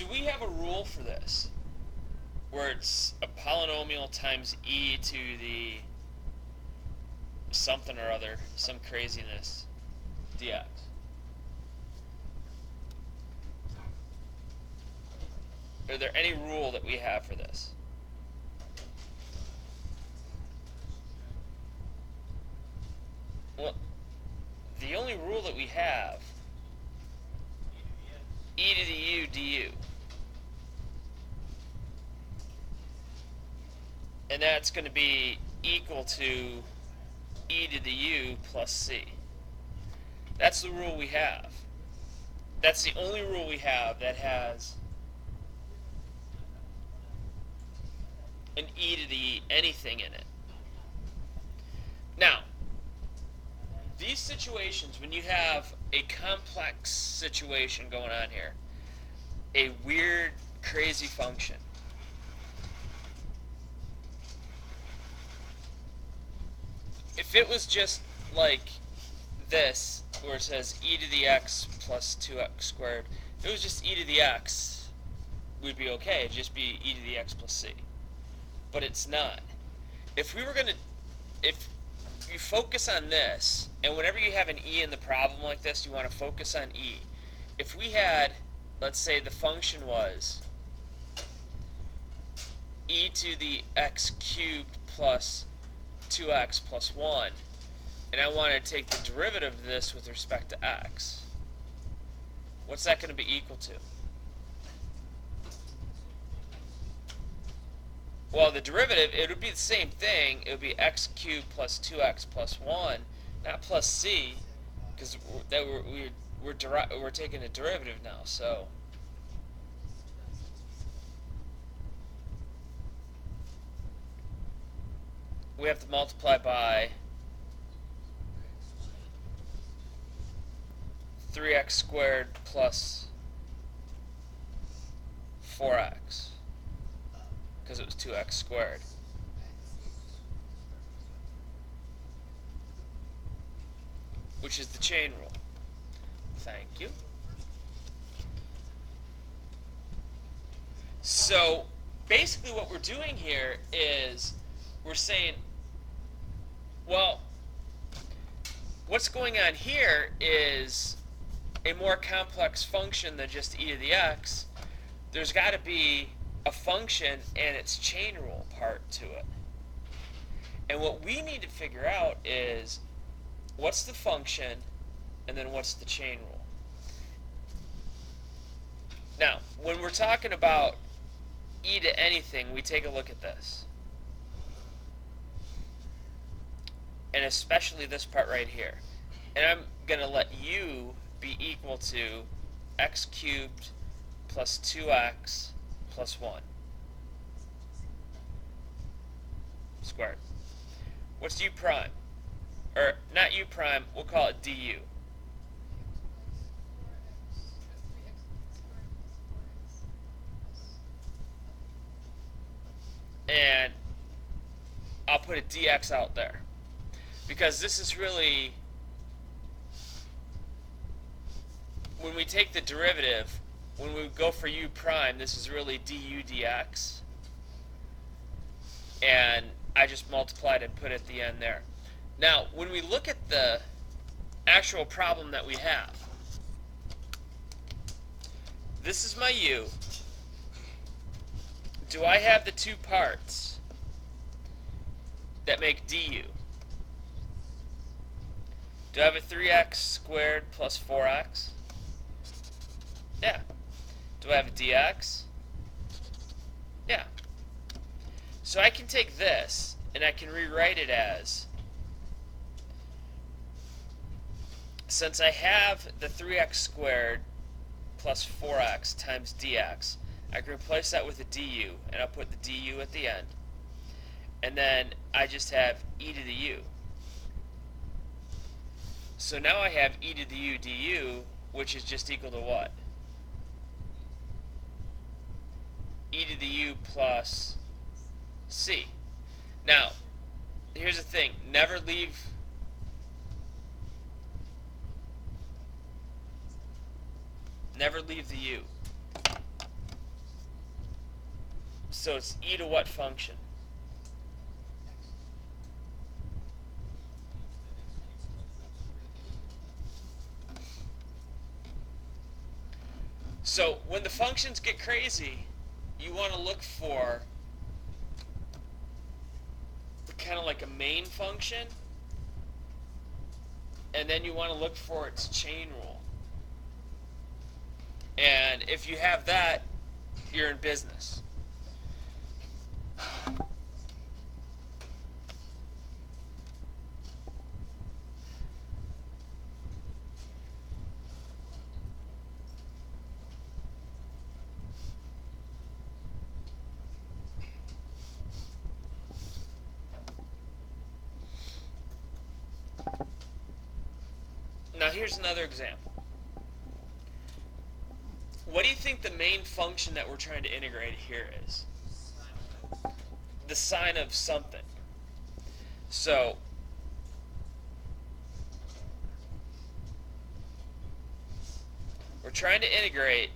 do we have a rule for this? Where it's a polynomial times e to the something or other, some craziness, dx. Are there any rule that we have for this? Well, the only rule that we have, e to the u du. And that's going to be equal to e to the u plus c. That's the rule we have. That's the only rule we have that has an e to the anything in it. Now, these situations, when you have a complex situation going on here, a weird, crazy function, if it was just like this, where it says e to the x plus 2x squared, if it was just e to the x, we'd be okay. It'd just be e to the x plus c. But it's not. If you focus on this, and whenever you have an e in the problem like this, you want to focus on e. If we had, let's say the function was e to the x cubed plus 2x plus 1, and I want to take the derivative of this with respect to x, what's that going to be equal to? Well, the derivative, it would be the same thing. It would be x cubed plus 2x plus 1, not plus c, because we're taking a derivative now. So we have to multiply by 3x squared plus 4x, because it was 2x squared. Which is the chain rule. Thank you. So basically what we're doing here is we're saying, well, what's going on here is a more complex function than just e to the x. There's got to be a function and its chain rule part to it. And what we need to figure out is what's the function and then what's the chain rule. Now, when we're talking about e to anything, we take a look at this. And especially this part right here. And I'm going to let u be equal to x cubed plus 2x plus 1 squared. What's u prime? Or not u prime, we'll call it du. And I'll put a dx out there, because this is really, when we take the derivative, when we go for u prime, this is really du dx. And I just multiplied and put it at the end there. Now, when we look at the actual problem that we have, this is my u. Do I have the two parts that make du? Do I have a 3x squared plus 4x? Yeah. Do I have a dx? Yeah. So I can take this and I can rewrite it as, since I have the 3x squared plus 4x times dx, I can replace that with a du, and I'll put the du at the end. And then I just have e to the u. So now I have e to the u du, which is just equal to what? E to the u plus c. Now, here's the thing. Never leave the u. So it's e to what function? So when the functions get crazy, you want to look for kind of like a main function, and then you want to look for its chain rule. And if you have that, you're in business. Now here's another example. What do you think the main function that we're trying to integrate here is? The sine of something. So we're trying to integrate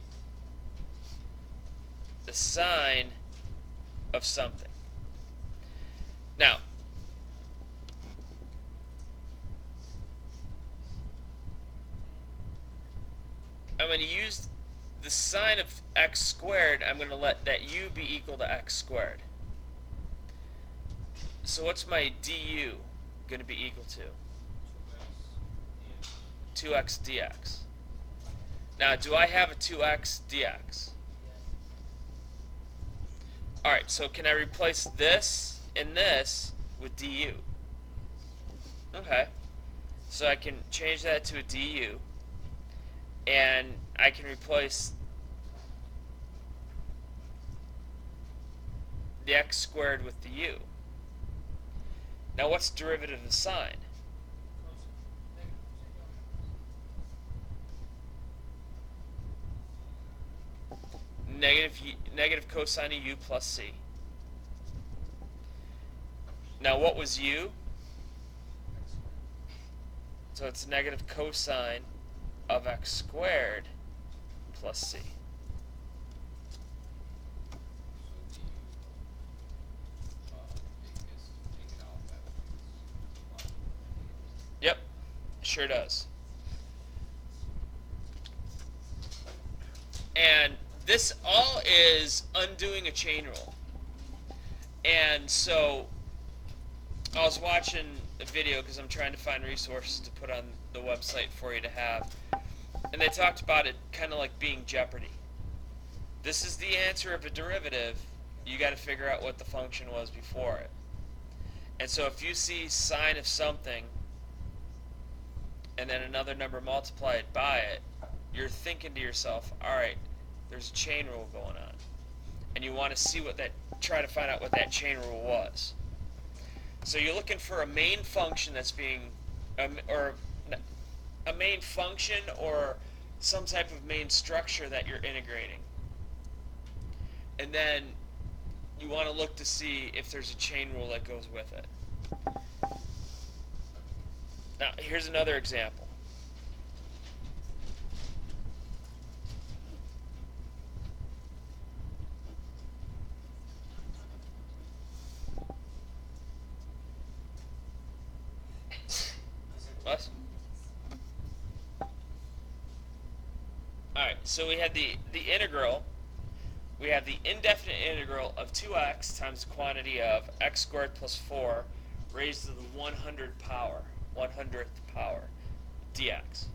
the sine of something. Now, I'm going to use the sine of x squared. I'm going to let that u be equal to x squared. So what's my du going to be equal to? 2x dx. Now, do I have a 2x dx? Alright, so can I replace this and this with du? Okay. So I can change that to a du, and I can replace the x squared with the u. Now what's the derivative of the sine? Negative cosine of u plus c. Now what was u? So it's negative cosine of x squared plus c. Yep, sure does. And this all is undoing a chain rule. And so I was watching a video because I'm trying to find resources to put on the website for you to have. And they talked about it kind of like being Jeopardy. This is the answer of a derivative. You got to figure out what the function was before it. And so if you see sine of something and then another number multiplied by it, you're thinking to yourself, all right, there's a chain rule going on. And you want to see what that, try to find out what that chain rule was. So you're looking for a main function that's being, or a main function or some type of main structure that you're integrating. And then you want to look to see if there's a chain rule that goes with it. Now, here's another example. What? Alright, so we had the integral. We have the indefinite integral of 2x times the quantity of x squared plus 4 raised to the 100th power dx.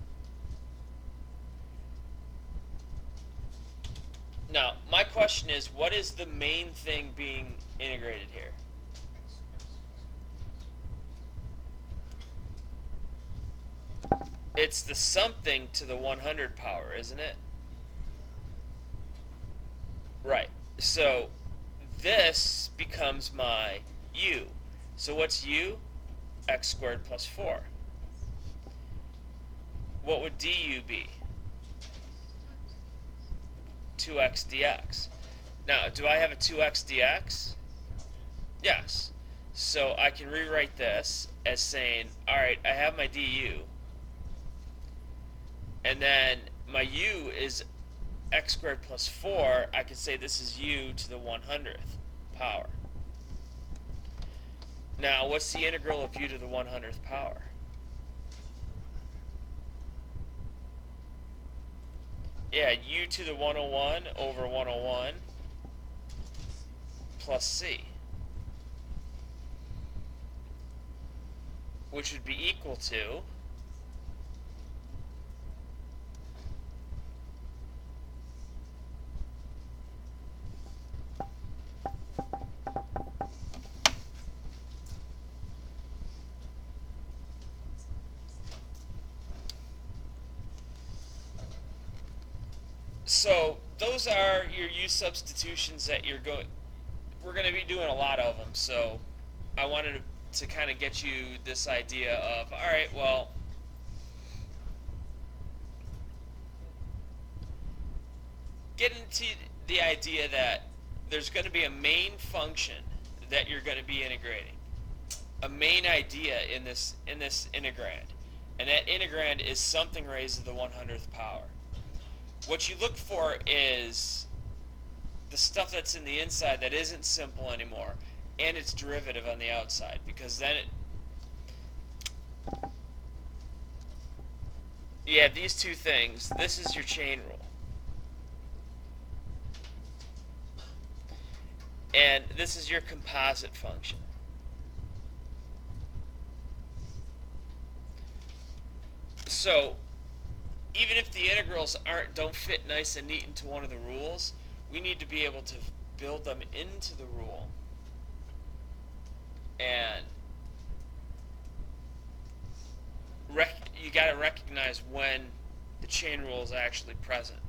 Now, my question is, what is the main thing being integrated here? It's the something to the 100 power, isn't it? Right. So this becomes my u. So what's u? X squared plus 4. What would du be? 2x dx. Now, do I have a 2x dx? Yes. So I can rewrite this as saying, all right, I have my du, and then my u is x squared plus 4. I could say this is u to the 100th. power. Now, what's the integral of u to the 100th power? Yeah, u to the 101 over 101 plus c, which would be equal to so those are your u substitutions that we're going to be doing a lot of them. So I wanted to kind of get you this idea of, all right, well, get into the idea that there's going to be a main function that you're going to be integrating, a main idea in this integrand, and that integrand is something raised to the 100th power. What you look for is the stuff that's in the inside that isn't simple anymore, and its derivative on the outside, because then you have these two things. This is your chain rule, and this is your composite function. So even if the integrals don't fit nice and neat into one of the rules, we need to be able to build them into the rule, and you got to recognize when the chain rule is actually present.